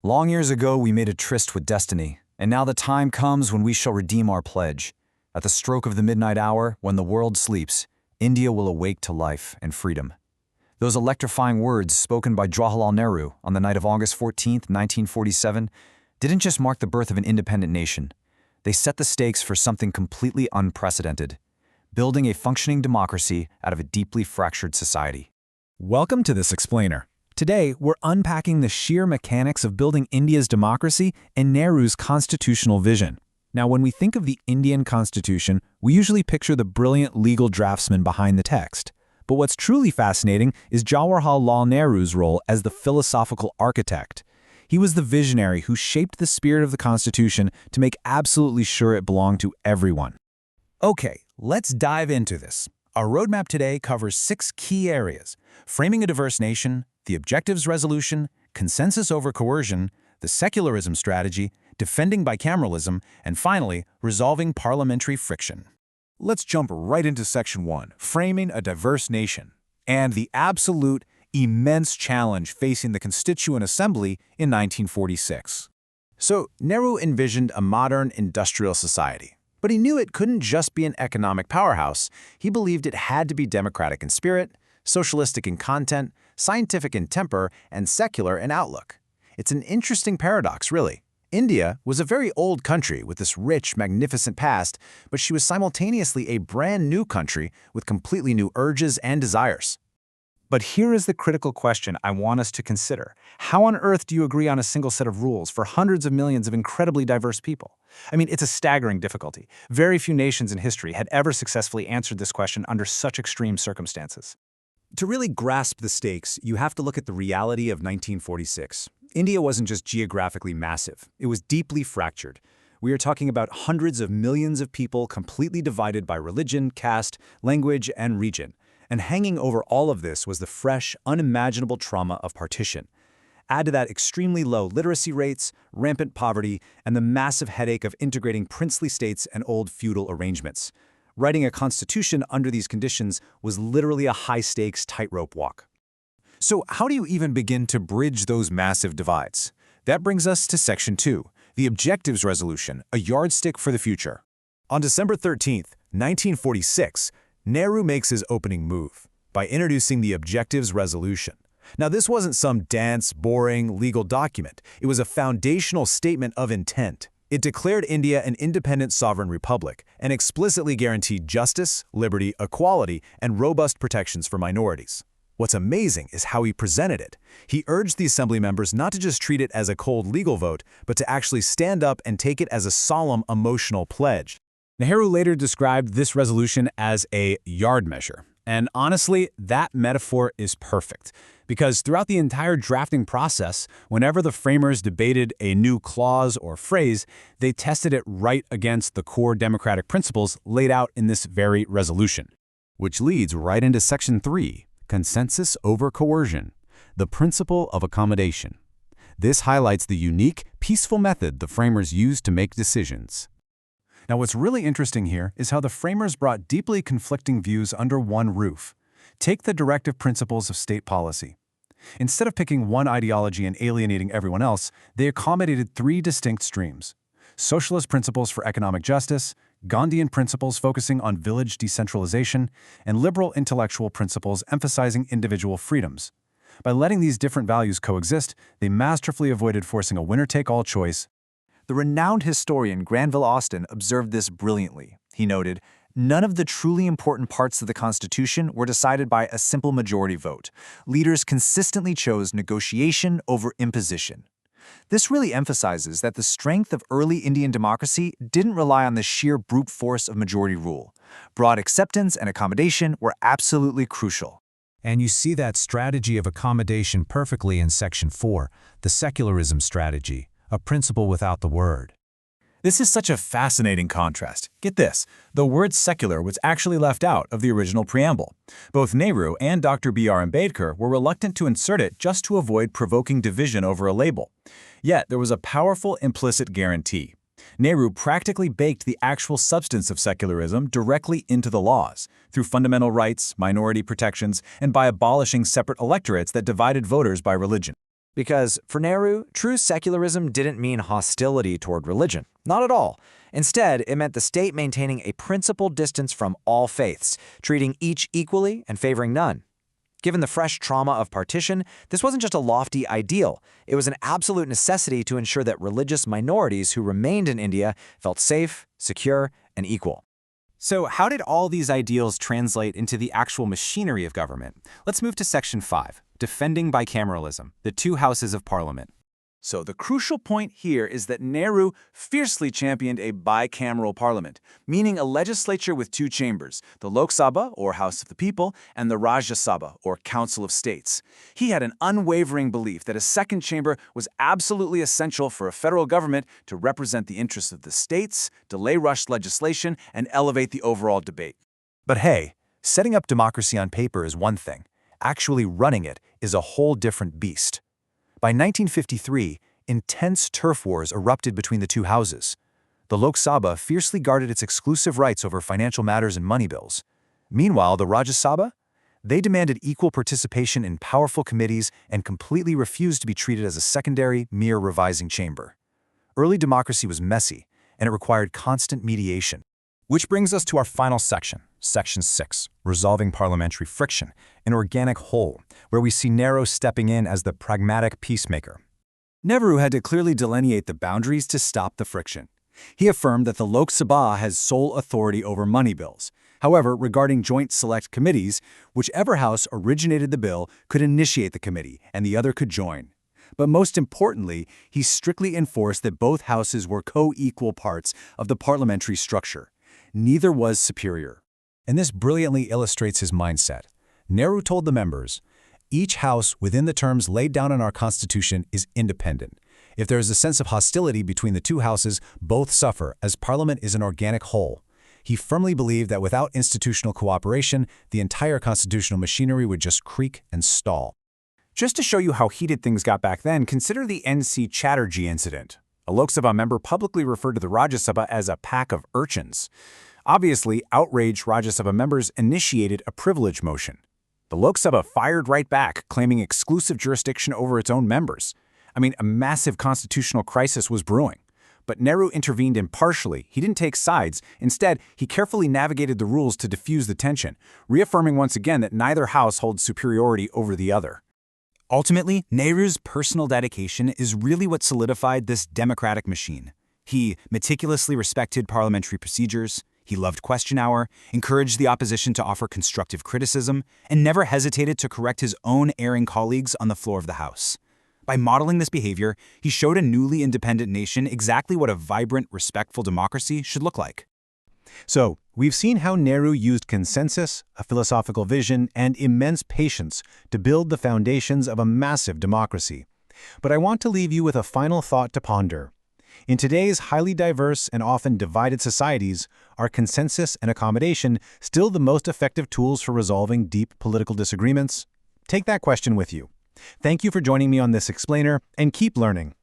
Long years ago, we made a tryst with destiny, and now the time comes when we shall redeem our pledge. At the stroke of the midnight hour, when the world sleeps, India will awake to life and freedom. Those electrifying words spoken by Jawaharlal Nehru on the night of August 14, 1947, didn't just mark the birth of an independent nation. They set the stakes for something completely unprecedented, building a functioning democracy out of a deeply fractured society. Welcome to this explainer. Today, we're unpacking the sheer mechanics of building India's democracy and Nehru's constitutional vision. Now, when we think of the Indian Constitution, we usually picture the brilliant legal draftsman behind the text. But what's truly fascinating is Jawaharlal Nehru's role as the philosophical architect. He was the visionary who shaped the spirit of the Constitution to make absolutely sure it belonged to everyone. Okay, let's dive into this. Our roadmap today covers 6 key areas: framing a diverse nation, the objectives resolution, consensus over coercion, the secularism strategy, defending bicameralism, and finally, resolving parliamentary friction. Let's jump right into Section 1, framing a diverse nation, and the absolute, immense challenge facing the Constituent Assembly in 1946. So, Nehru envisioned a modern industrial society. But he knew it couldn't just be an economic powerhouse. He believed it had to be democratic in spirit, socialistic in content, scientific in temper, and secular in outlook. It's an interesting paradox, really. India was a very old country with this rich, magnificent past, but she was simultaneously a brand new country with completely new urges and desires. But here is the critical question I want us to consider. How on earth do you agree on a single set of rules for hundreds of millions of incredibly diverse people? I mean, it's a staggering difficulty. Very few nations in history had ever successfully answered this question under such extreme circumstances. To really grasp the stakes, you have to look at the reality of 1946. India wasn't just geographically massive, it was deeply fractured. We are talking about hundreds of millions of people completely divided by religion, caste, language, and region. And hanging over all of this was the fresh, unimaginable trauma of partition. Add to that extremely low literacy rates, rampant poverty, and the massive headache of integrating princely states and old feudal arrangements. Writing a constitution under these conditions was literally a high-stakes tightrope walk. So how do you even begin to bridge those massive divides? That brings us to Section 2, the Objectives Resolution, a yardstick for the future. On December 13, 1946, Nehru makes his opening move by introducing the Objectives Resolution. Now, this wasn't some dense, boring legal document. It was a foundational statement of intent. It declared India an independent sovereign republic and explicitly guaranteed justice, liberty, equality, and robust protections for minorities. What's amazing is how he presented it. He urged the assembly members not to just treat it as a cold legal vote, but to actually stand up and take it as a solemn, emotional pledge. Nehru later described this resolution as a yard measure. And honestly, that metaphor is perfect. Because throughout the entire drafting process, whenever the framers debated a new clause or phrase, they tested it right against the core democratic principles laid out in this very resolution. Which leads right into Section 3, Consensus over Coercion, the principle of accommodation. This highlights the unique, peaceful method the framers used to make decisions. Now, what's really interesting here is how the framers brought deeply conflicting views under one roof. Take the directive principles of state policy. Instead of picking one ideology and alienating everyone else, they accommodated 3 distinct streams: socialist principles for economic justice, Gandhian principles focusing on village decentralization, and liberal intellectual principles emphasizing individual freedoms. By letting these different values coexist, they masterfully avoided forcing a winner-take-all choice. The renowned historian Granville Austin observed this brilliantly. He noted, "None of the truly important parts of the Constitution were decided by a simple majority vote. Leaders consistently chose negotiation over imposition." This really emphasizes that the strength of early Indian democracy didn't rely on the sheer brute force of majority rule. Broad acceptance and accommodation were absolutely crucial. And you see that strategy of accommodation perfectly in Section 4, the secularism strategy, a principle without the word. This is such a fascinating contrast. Get this, the word secular was actually left out of the original preamble. Both Nehru and Dr. B.R. Ambedkar were reluctant to insert it just to avoid provoking division over a label. Yet there was a powerful implicit guarantee. Nehru practically baked the actual substance of secularism directly into the laws, through fundamental rights, minority protections, and by abolishing separate electorates that divided voters by religion. Because for Nehru, true secularism didn't mean hostility toward religion. Not at all. Instead, it meant the state maintaining a principled distance from all faiths, treating each equally and favoring none. Given the fresh trauma of partition, this wasn't just a lofty ideal. It was an absolute necessity to ensure that religious minorities who remained in India felt safe, secure, and equal. So how did all these ideals translate into the actual machinery of government? Let's move to Section 5, Defending Bicameralism, the two houses of parliament. So the crucial point here is that Nehru fiercely championed a bicameral parliament, meaning a legislature with two chambers, the Lok Sabha, or House of the People, and the Rajya Sabha, or Council of States. He had an unwavering belief that a second chamber was absolutely essential for a federal government to represent the interests of the states, delay rushed legislation, and elevate the overall debate. But hey, setting up democracy on paper is one thing. Actually running it is a whole different beast. By 1953, intense turf wars erupted between the two houses. The Lok Sabha fiercely guarded its exclusive rights over financial matters and money bills. Meanwhile, the Rajya Sabha? They demanded equal participation in powerful committees and completely refused to be treated as a secondary, mere revising chamber. Early democracy was messy, and it required constant mediation. Which brings us to our final section, Section 6, Resolving Parliamentary Friction, an organic whole, where we see Nehru stepping in as the pragmatic peacemaker. Nehru had to clearly delineate the boundaries to stop the friction. He affirmed that the Lok Sabha has sole authority over money bills. However, regarding joint select committees, whichever house originated the bill could initiate the committee, and the other could join. But most importantly, he strictly enforced that both houses were co-equal parts of the parliamentary structure. Neither was superior. And this brilliantly illustrates his mindset. Nehru told the members, each house within the terms laid down in our Constitution is independent. If there is a sense of hostility between the two houses, both suffer, as Parliament is an organic whole. He firmly believed that without institutional cooperation, the entire constitutional machinery would just creak and stall. Just to show you how heated things got back then, consider the N.C. Chatterjee incident. A Lok Sabha member publicly referred to the Rajya Sabha as a pack of urchins. Obviously, outraged Rajya Sabha members initiated a privilege motion. The Lok Sabha fired right back, claiming exclusive jurisdiction over its own members. A massive constitutional crisis was brewing. But Nehru intervened impartially. He didn't take sides. Instead, he carefully navigated the rules to diffuse the tension, reaffirming once again that neither house holds superiority over the other. Ultimately, Nehru's personal dedication is really what solidified this democratic machine. He meticulously respected parliamentary procedures, he loved question hour, encouraged the opposition to offer constructive criticism, and never hesitated to correct his own erring colleagues on the floor of the House. By modeling this behavior, he showed a newly independent nation exactly what a vibrant, respectful democracy should look like. So, we've seen how Nehru used consensus, a philosophical vision, and immense patience to build the foundations of a massive democracy. But I want to leave you with a final thought to ponder. In today's highly diverse and often divided societies, are consensus and accommodation still the most effective tools for resolving deep political disagreements? Take that question with you. Thank you for joining me on this explainer, and keep learning.